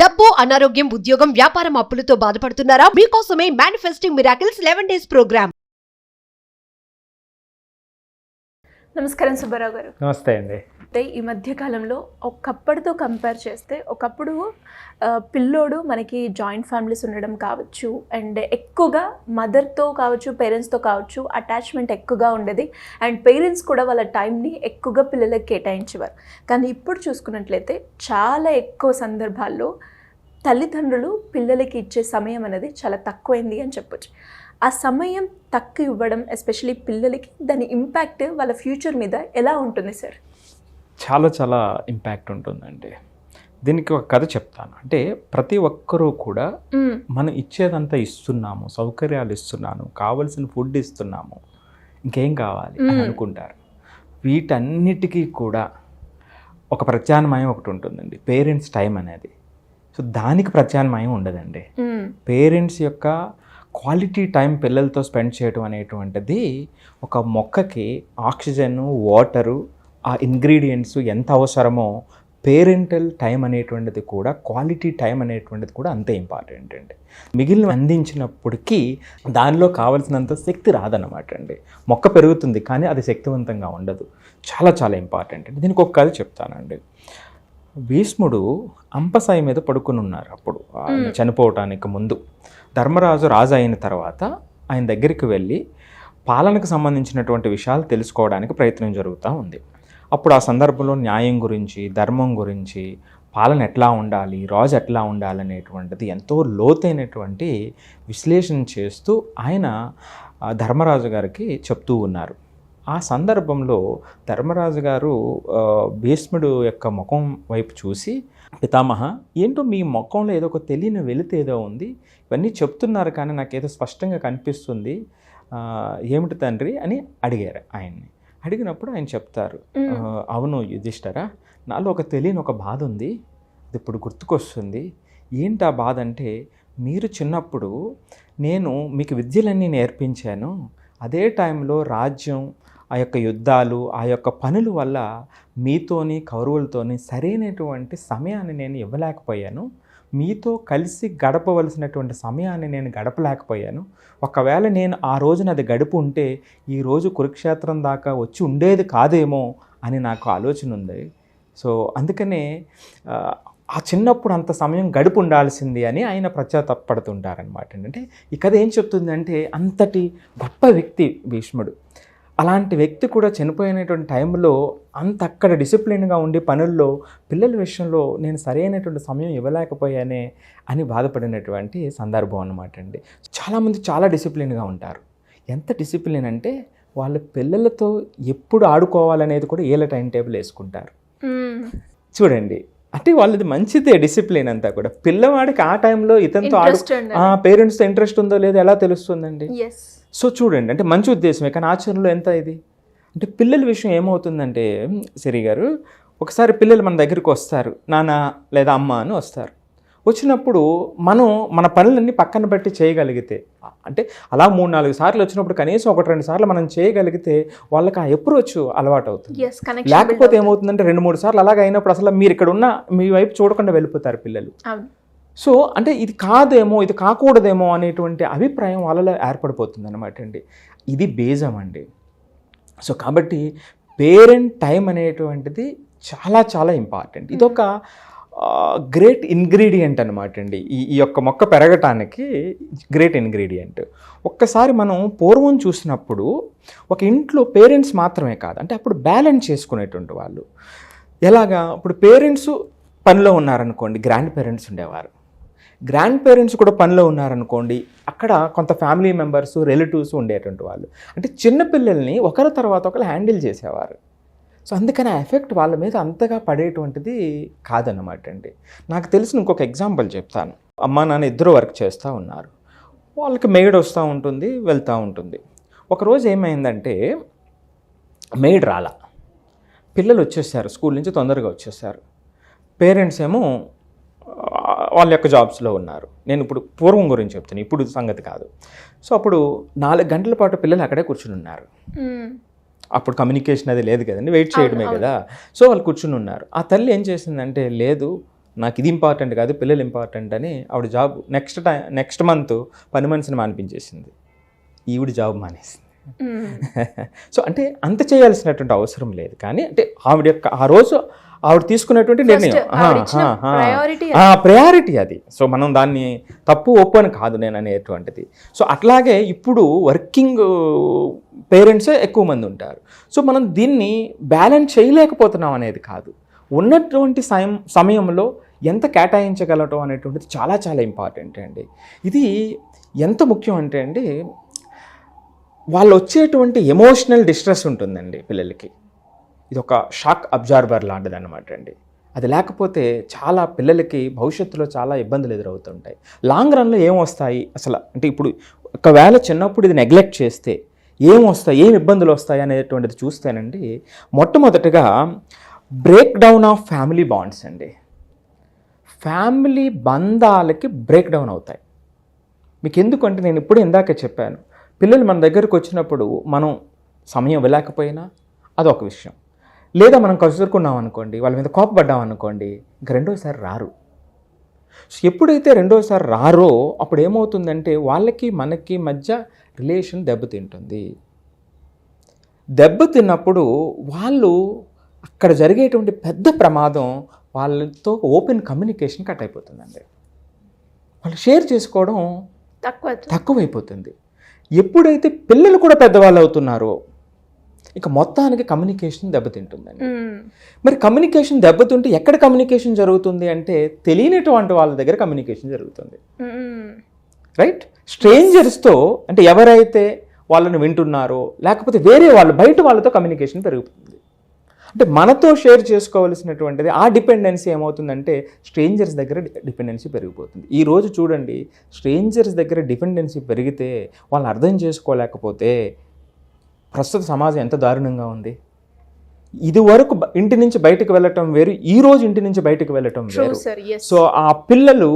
డబ్బు, అనారోగ్యం, ఉద్యోగం, వ్యాపారం అప్పులతో బాధపడుతున్నారా? మీకోసమే మేనిఫెస్టింగ్ మిరాకిల్స్ 11 days ప్రోగ్రామ్. నమస్కారం సుబ్బారావు గారు. నమస్తే అండి. అంటే ఈ మధ్య కాలంలో ఒకప్పటితో కంపేర్ చేస్తే ఒకప్పుడు పిల్లోడు మనకి జాయింట్ ఫ్యామిలీస్ ఉండడం కావచ్చు, అండ్ ఎక్కువగా మదర్తో కావచ్చు, పేరెంట్స్తో కావచ్చు అటాచ్మెంట్ ఎక్కువగా ఉండేది. అండ్ పేరెంట్స్ కూడా వాళ్ళ టైంని ఎక్కువగా పిల్లలకి కేటాయించేవారు. కానీ ఇప్పుడు చూసుకున్నట్లయితే చాలా ఎక్కువ సందర్భాల్లో తల్లిదండ్రులు పిల్లలకి ఇచ్చే సమయం అనేది చాలా తక్కువైంది అని చెప్పొచ్చు. ఆ సమయం తక్కువ ఇవ్వడం ఎస్పెషలీ పిల్లలకి, దాని ఇంపాక్ట్ వాళ్ళ ఫ్యూచర్ మీద ఎలా ఉంటుంది సార్? చాలా ఇంపాక్ట్ ఉంటుందండి. దీనికి ఒక కథ చెప్తాను. అంటే ప్రతి ఒక్కరూ కూడా మనం ఇచ్చేదంతా ఇస్తున్నాము, సౌకర్యాలు ఇస్తున్నాను, కావలసిన ఫుడ్ ఇస్తున్నాము, ఇంకేం కావాలి అని అనుకుంటారు. వీటన్నిటికీ కూడా ఒక ప్రత్యామ్నాయం ఒకటి ఉంటుందండి, పేరెంట్స్ టైం అనేది. సో దానికి ప్రత్యామ్నాయం ఉండదండి. పేరెంట్స్ యొక్క క్వాలిటీ టైం పిల్లలతో స్పెండ్ చేయడం అనేటువంటిది ఒక మొక్కకి ఆక్సిజన్, వాటరు, ఆ ఇంగ్రీడియంట్స్ ఎంత అవసరమో పేరెంటల్ టైం అనేటువంటిది కూడా, క్వాలిటీ టైం అనేటువంటిది కూడా అంతే ఇంపార్టెంట్ అండి. మిగిలిన అందించినప్పటికీ దానిలో కావాల్సినంత శక్తి రాదన్నమాట అండి. మొక్క పెరుగుతుంది కానీ అది శక్తివంతంగా ఉండదు. చాలా ఇంపార్టెంట్ అండి. దీనికి ఒక కథ చెప్తానండి. భీష్ముడు అంపసాయి మీద పడుకుని ఉన్నారు. అప్పుడు చనిపోవటానికి ముందు ధర్మరాజు రాజు అయిన తర్వాత ఆయన దగ్గరికి వెళ్ళి పాలనకు సంబంధించినటువంటి విషయాలు తెలుసుకోవడానికి ప్రయత్నం జరుగుతూ ఉంది. అప్పుడు ఆ సందర్భంలో న్యాయం గురించి, ధర్మం గురించి, పాలన ఎట్లా ఉండాలి, రాజు ఎట్లా ఉండాలి అనేటువంటిది ఎంతో లోతైనటువంటి విశ్లేషణ చేస్తూ ఆయన ధర్మరాజు గారికి చెప్తూ ఉన్నారు. ఆ సందర్భంలో ధర్మరాజు గారు భీష్ముడు యొక్క ముఖం వైపు చూసి, పితామహ, ఏంటో మీ ముఖంలో ఏదో ఒక తెలియని వెలితి ఏదో ఉంది, ఇవన్నీ చెప్తున్నారు కానీ నాకేదో స్పష్టంగా కనిపిస్తుంది, ఏమిటి తండ్రి అని అడిగారు ఆయన్ని. అడిగినప్పుడు ఆయన చెప్తారు, అవును యుధిష్ఠిరా, నాలో ఒక తెలియని ఒక బాధ ఉంది, అది ఇప్పుడు గుర్తుకొస్తుంది. ఏంటి ఆ బాధ అంటే, మీరు చిన్నప్పుడు నేను మీకు విద్యలన్నీ నేర్పించాను, అదే టైంలో రాజ్యం, ఆ యొక్క యుద్ధాలు, ఆ యొక్క పనుల వల్ల మీతోని కౌరవులతోని సరైనటువంటి సమయాన్ని నేను ఇవ్వలేకపోయాను, మీతో కలిసి గడపవలసినటువంటి సమయాన్ని నేను గడపలేకపోయాను. ఒకవేళ నేను ఆ రోజున అది గడుపు ఉంటే ఈరోజు కురుక్షేత్రం దాకా వచ్చి ఉండేది కాదేమో అని నాకు ఆలోచన ఉంది. సో అందుకనే ఆ చిన్నప్పుడు అంత సమయం గడుపు ఉండాల్సింది అని ఆయన పశ్చాత్తాపడుతుంటారనమాట. అంటే ఈ కథ ఏం చెప్తుందంటే, అంతటి గొప్ప వ్యక్తి భీష్ముడు, అలాంటి వ్యక్తి కూడా చనిపోయినటువంటి టైంలో అంత అక్కడ డిసిప్లిన్గా ఉండి పనుల్లో, పిల్లల విషయంలో నేను సరైనటువంటి సమయం ఇవ్వలేకపోయానే అని బాధపడినటువంటి సందర్భం అన్నమాట అండి. చాలామంది చాలా డిసిప్లిన్గా ఉంటారు. ఎంత డిసిప్లిన్ అంటే వాళ్ళ పిల్లలతో ఎప్పుడు ఆడుకోవాలనేది కూడా ఏళ్ళ టైం టేబుల్ వేసుకుంటారు. చూడండి, అంటే వాళ్ళది మంచిదే డిసిప్లిన్ అంతా కూడా. పిల్లవాడికి ఆ టైంలో ఇతనితో పేరెంట్స్తో ఇంట్రెస్ట్ ఉందో లేదో ఎలా తెలుస్తుందండి? సో చూడండి, అంటే మంచి ఉద్దేశమే కానీ ఆచరణలో ఎంత ఇది అంటే, పిల్లల విషయం ఏమవుతుందంటే, సిరి గారు, ఒకసారి పిల్లలు మన దగ్గరికి వస్తారు, నాన్న లేదా అమ్మ అని వస్తారు. వచ్చినప్పుడు మనం మన పనులన్నీ పక్కన పెట్టి చేయగలిగితే, అంటే అలా 3-4 సార్లు వచ్చినప్పుడు కనీసం 1-2 సార్లు మనం చేయగలిగితే వాళ్ళకి ఆ అప్రోచ్ అలవాటు అవుతుంది. లేకపోతే ఏమవుతుందంటే 2-3 సార్లు అలాగ అయినప్పుడు అసలు మీరు ఇక్కడ ఉన్న మీ వైపు చూడకుండా వెళ్ళిపోతారు పిల్లలు. సో అంటే ఇది కాదేమో, ఇది కాకూడదేమో అనేటువంటి అభిప్రాయం వాళ్ళలో ఏర్పడిపోతుంది అనమాట అండి. ఇది బేజం అండి. సో కాబట్టి పేరెంట్ టైం అనేటువంటిది చాలా ఇంపార్టెంట్. ఇదొక గ్రేట్ ఇంగ్రీడియంట్ అనమాట అండి. ఈ యొక్క మొక్క పెరగటానికి గ్రేట్ ఇంగ్రీడియంట్. ఒక్కసారి మనం పూర్వం చూసినప్పుడు ఒక ఇంట్లో పేరెంట్స్ మాత్రమే కాదు, అంటే అప్పుడు బ్యాలెన్స్ చేసుకునేటువంటి వాళ్ళు ఎలాగా, ఇప్పుడు పేరెంట్స్ పనిలో ఉన్నారనుకోండి, గ్రాండ్ పేరెంట్స్ ఉండేవారు. గ్రాండ్ పేరెంట్స్ కూడా పనిలో ఉన్నారనుకోండి, అక్కడ కొంత ఫ్యామిలీ మెంబర్స్, రిలేటివ్స్ ఉండేటువంటి వాళ్ళు. అంటే చిన్నపిల్లల్ని ఒకరి తర్వాత ఒకరు హ్యాండిల్ చేసేవారు. సో అందుకని ఆ ఎఫెక్ట్ వాళ్ళ మీద అంతగా పడేటువంటిది కాదన్నమాట అండి. నాకు తెలిసిన ఇంకొక ఎగ్జాంపుల్ చెప్తాను. అమ్మ నాన్న ఇద్దరు వర్క్ చేస్తూ ఉన్నారు. వాళ్ళకి మెయిడ్ వస్తూ ఉంటుంది, వెళ్తూ ఉంటుంది. ఒకరోజు ఏమైందంటే, మెయిడ్ రాలా, పిల్లలు వచ్చేసారు, స్కూల్ నుంచి తొందరగా వచ్చేసారు. పేరెంట్స్ ఏమో వాళ్ళ యొక్క జాబ్స్లో ఉన్నారు. నేను ఇప్పుడు పూర్వం గురించి చెప్తాను, ఇప్పుడు సంగతి కాదు. సో అప్పుడు 4 గంటల పాటు పిల్లలు అక్కడే కూర్చుని ఉన్నారు. అప్పుడు కమ్యూనికేషన్ అది లేదు కదండి, వెయిట్ చేయడమే కదా. సో వాళ్ళు కూర్చుని ఉన్నారు. ఆ తల్లి ఏం చేసిందంటే, లేదు నాకు ఇది ఇంపార్టెంట్ కాదు, పిల్లలు ఇంపార్టెంట్ అని ఆవిడ జాబ్ నెక్స్ట్ మంత్ పని మనిషిని మానిపించేసింది, ఈవిడ జాబ్ మానేసింది. సో అంటే అంత చేయాల్సినటువంటి అవసరం లేదు, కానీ అంటే ఆవిడ యొక్క ఆ రోజు ఆవిడ తీసుకున్నటువంటి నిర్ణయం ప్రయారిటీ అది. సో మనం దాన్ని తప్పు ఒప్పు అని కాదు నేను అనేటువంటిది. సో అట్లాగే ఇప్పుడు వర్కింగ్ పేరెంట్సే ఎక్కువ మంది ఉంటారు. సో మనం దీన్ని బ్యాలెన్స్ చేయలేకపోతున్నాం అనేది కాదు, ఉన్నటువంటి సమయంలో ఎంత కేటాయించగలటం అనేటువంటిది చాలా చాలా ఇంపార్టెంట్ అండి. ఇది ఎంత ముఖ్యం అంటే అండి, వాళ్ళు వచ్చేటువంటి ఎమోషనల్ డిస్ట్రెస్ ఉంటుందండి పిల్లలకి, ఇది ఒక షాక్ అబ్జార్బర్ లాంటిది అనమాట అండి. అది లేకపోతే చాలా పిల్లలకి భవిష్యత్తులో చాలా ఇబ్బందులు ఎదురవుతుంటాయి. లాంగ్ రన్లో ఏమొస్తాయి అసలు అంటే, ఇప్పుడు ఒకవేళ చిన్నప్పుడు ఇది నెగ్లెక్ట్ చేస్తే ఏం ఇబ్బందులు వస్తాయి అనేటువంటిది చూస్తేనండి, మొట్టమొదటిగా break down of family bonds అండి. ఫ్యామిలీ బంధాలకి బ్రేక్ డౌన్ అవుతాయి. మీకు ఎందుకంటే నేను ఇప్పుడు ఇందాక చెప్పాను, పిల్లలు మన దగ్గరకు వచ్చినప్పుడు మనం సమయం ఇవ్వలేకపోయినా అదొక విషయం, లేదా మనం కసురుకున్నాం అనుకోండి, వాళ్ళ మీద కోపపడ్డాం అనుకోండి, ఇంకా రెండోసారి రారు. సో ఎప్పుడైతే రెండోసారి రారో అప్పుడు ఏమవుతుందంటే వాళ్ళకి మనకి మధ్య రిలేషన్ దెబ్బతింటుంది. దెబ్బతిన్నప్పుడు వాళ్ళు అక్కడ జరిగేటువంటి పెద్ద ప్రమాదం, వాళ్ళతో ఓపెన్ కమ్యూనికేషన్ కట్ అయిపోతుందండి. వాళ్ళు షేర్ చేసుకోవడం తక్కువైపోతుంది. ఎప్పుడైతే పిల్లలు కూడా పెద్దవాళ్ళు అవుతున్నారో ఇక మొత్తానికి కమ్యూనికేషన్ దెబ్బతింటుందండి. మరి కమ్యూనికేషన్ దెబ్బతింటే ఎక్కడ కమ్యూనికేషన్ జరుగుతుంది అంటే తెలియనటువంటి వాళ్ళ దగ్గర కమ్యూనికేషన్ జరుగుతుంది, రైట్? స్ట్రేంజర్స్తో అంటే ఎవరైతే వాళ్ళని వింటున్నారో లేకపోతే వేరే వాళ్ళు బయట వాళ్ళతో కమ్యూనికేషన్ పెరుగుతుంది. అంటే మనతో షేర్ చేసుకోవాల్సినటువంటిది ఆ డిపెండెన్సీ ఏమవుతుందంటే స్ట్రేంజర్స్ దగ్గర డిపెండెన్సీ పెరిగిపోతుంది. ఈరోజు చూడండి, స్ట్రేంజర్స్ దగ్గర డిపెండెన్సీ పెరిగితే వాళ్ళని అర్థం చేసుకోలేకపోతే ప్రస్తుత సమాజం ఎంత దారుణంగా ఉంది. ఇది వరకు ఇంటి నుంచి బయటకు వెళ్ళటం వేరు, ఈరోజు ఇంటి నుంచి బయటకు వెళ్ళటం వేరు. సో ఆ పిల్లలు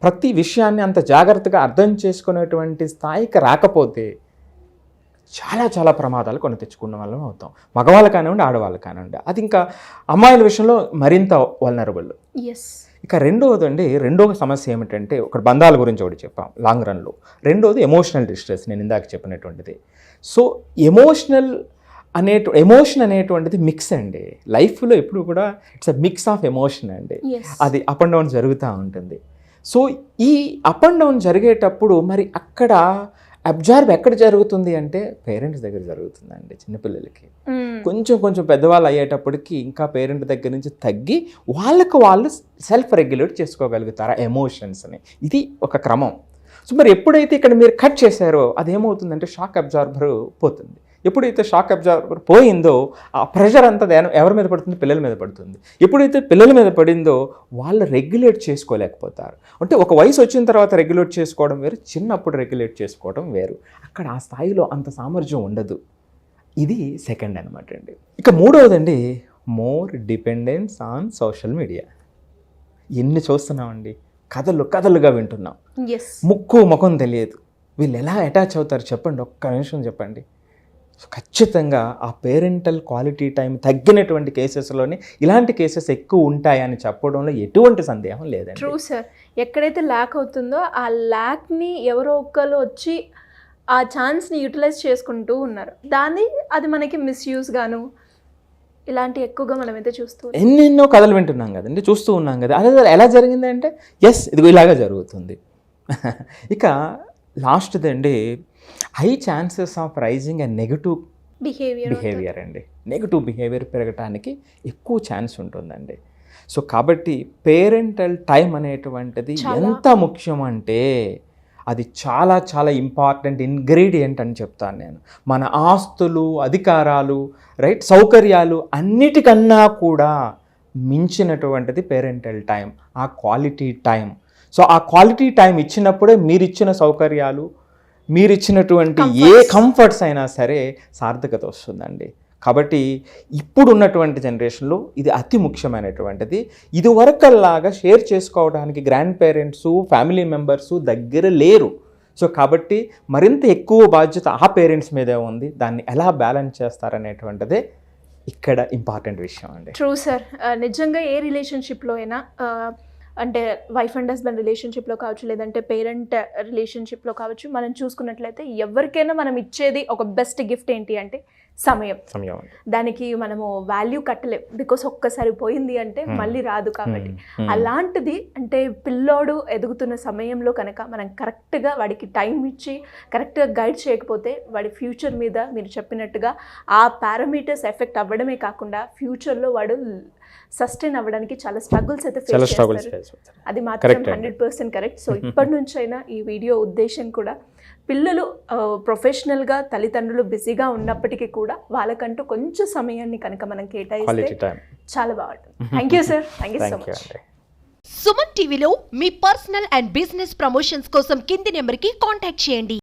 ప్రతి విషయాన్ని అంత జాగ్రత్తగా అర్థం చేసుకునేటువంటి స్థాయికి రాకపోతే చాలా చాలా ప్రమాదాలు కొని తెచ్చుకున్న వాళ్ళం అవుతాం, మగవాళ్ళు కానివ్వండి ఆడవాళ్ళు కానివ్వండి. అది ఇంకా అమ్మాయిల విషయంలో మరింత వల్నరబుల్. ఇక రెండో సమస్య ఏమిటంటే, ఒక బంధాల గురించి ఒకటి చెప్పాం లాంగ్ రన్లో, రెండోది ఎమోషనల్ డిస్ట్రెస్, నేను ఇందాక చెప్పినటువంటిది. సో ఎమోషన్ అనేటువంటిది మిక్స్ అండి. లైఫ్లో ఎప్పుడు కూడా it's a mix of emotion అండి. అది అప్ అండ్ డౌన్ జరుగుతూ ఉంటుంది. సో ఈ అప్ అండ్ డౌన్ జరిగేటప్పుడు మరి అక్కడ అబ్జార్బ్ ఎక్కడ జరుగుతుంది అంటే పేరెంట్స్ దగ్గర జరుగుతుందండి. చిన్నపిల్లలకి కొంచెం పెద్దవాళ్ళు అయ్యేటప్పటికి ఇంకా పేరెంట్ దగ్గర నుంచి తగ్గి వాళ్ళు సెల్ఫ్ రెగ్యులేట్ చేసుకోగలుగుతారు ఎమోషన్స్ని. ఇది ఒక క్రమం. సో మరి ఎప్పుడైతే ఇక్కడ మీరు కట్ చేశారో అదేమవుతుందంటే షాక్ అబ్జార్బర్ పోతుంది. ఎప్పుడైతే షాక్ అబ్జార్బర్ పోయిందో ఆ ప్రెషర్ అంతా ఎవరి మీద పడుతుంది? పిల్లల మీద పడుతుంది. ఎప్పుడైతే పిల్లల మీద పడిందో వాళ్ళు రెగ్యులేట్ చేసుకోలేకపోతారు. అంటే ఒక వయసు వచ్చిన తర్వాత రెగ్యులేట్ చేసుకోవడం వేరు, చిన్నప్పుడు రెగ్యులేట్ చేసుకోవడం వేరు. అక్కడ ఆ స్థాయిలో అంత సామర్థ్యం ఉండదు. ఇది సెకండ్ అనమాట అండి. ఇక మూడవదండి, more dependence on social media. ఎన్ని చూస్తున్నామండి, కథలుగా వింటున్నాం, ముఖం తెలియదు. వీళ్ళు ఎలా అటాచ్ అవుతారు చెప్పండి, ఒక్క నిమిషం చెప్పండి. ఖచ్చితంగా ఆ పేరెంటల్ క్వాలిటీ టైం తగ్గినటువంటి కేసెస్లోనే ఇలాంటి కేసెస్ ఎక్కువ ఉంటాయని చెప్పడంలో ఎటువంటి సందేహం లేదండి. True sir. ఎక్కడైతే ల్యాక్ అవుతుందో ఆ ల్యాక్ని ఎవరో ఒక్కరు వచ్చి ఆ ఛాన్స్ని యూటిలైజ్ చేసుకుంటూ ఉన్నారు. అది మనకి మిస్యూజ్ గాను ఇలాంటి ఎక్కువగా మనమైతే ఎన్నెన్నో కథలు వింటున్నాం కదండి, చూస్తూ ఉన్నాం కదా. అదే ఎలా జరిగిందంటే ఇదిగో ఇలాగా జరుగుతుంది. ఇక లాస్ట్దండి, high chances of rising and negative behaviour అండి. నెగటివ్ బిహేవియర్ పెరగటానికి ఎక్కువ ఛాన్స్ ఉంటుందండి. సో కాబట్టి పేరెంటల్ టైం అనేటువంటిది ఎంత ముఖ్యం అంటే అది చాలా చాలా ఇంపార్టెంట్ ఇంగ్రీడియంట్ అని చెప్తాను నేను. మన ఆస్తులు, అధికారాలు, రైట్, సౌకర్యాలు అన్నిటికన్నా కూడా మించినటువంటిది పేరెంటల్ టైం, ఆ క్వాలిటీ టైం. సో ఆ క్వాలిటీ టైం ఇచ్చినప్పుడే మీరిచ్చిన సౌకర్యాలు, మీరిచ్చినటువంటి ఏ కంఫర్ట్స్ అయినా సరే సార్థకత వస్తుందండి. కాబట్టి ఇప్పుడు ఉన్నటువంటి జనరేషన్లో ఇది అతి ముఖ్యమైనటువంటిది. ఇదివరకల్లాగా షేర్ చేసుకోవడానికి గ్రాండ్ పేరెంట్స్, ఫ్యామిలీ మెంబర్స్ దగ్గర లేరు. సో కాబట్టి మరింత ఎక్కువ బాధ్యత ఆ పేరెంట్స్ మీదే ఉంది. దాన్ని ఎలా బ్యాలెన్స్ చేస్తారనేటువంటిదే ఇక్కడ ఇంపార్టెంట్ విషయం అండి. True sir. నిజంగా ఏ రిలేషన్షిప్లో అయినా అంటే వైఫ్ అండ్ హస్బెండ్ రిలేషన్షిప్లో కావచ్చు, లేదంటే పేరెంట్ రిలేషన్షిప్లో కావచ్చు, మనం చూసుకున్నట్లయితే ఎవరికైనా మనం ఇచ్చేది ఒక బెస్ట్ గిఫ్ట్ ఏంటి అంటే సమయం. దానికి మనము వాల్యూ కట్టలేం, బికాస్ ఒక్కసారి పోయింది అంటే మళ్ళీ రాదు కాబట్టి. అలాంటిది అంటే పిల్లోడు ఎదుగుతున్న సమయంలో కనుక మనం కరెక్ట్గా వాడికి టైం ఇచ్చి కరెక్ట్గా గైడ్ చేయకపోతే వాడి ఫ్యూచర్ మీద మీరు చెప్పినట్టుగా ఆ పారామీటర్స్ ఎఫెక్ట్ అవ్వడమే కాకుండా ఫ్యూచర్లో వాడు సస్టైన్ అవ్వడానికి చాలా స్ట్రగుల్స్ అయితే ఫేస్ చేస్తారు. అది మాత్రం 100% కరెక్ట్. సో ఇప్పటి నుంచైనా ఈ వీడియో ఉద్దేశం కూడా పిల్లలు ప్రొఫెషనల్గా తల్లిదండ్రులు బిజీగా ఉన్నప్పటికీ కూడా వాళ్ళకంటూ కొంచెం సమయాన్ని కనుక మనం కేటాయిస్తే చాలా బాగుంటుంది. Thank you sir, thank you so much. Suman టీవీలో మీ పర్సనల్ అండ్ బిజినెస్ ప్రమోషన్స్ కోసం కింది నెంబర్కి కాంటాక్ట్ చేయండి.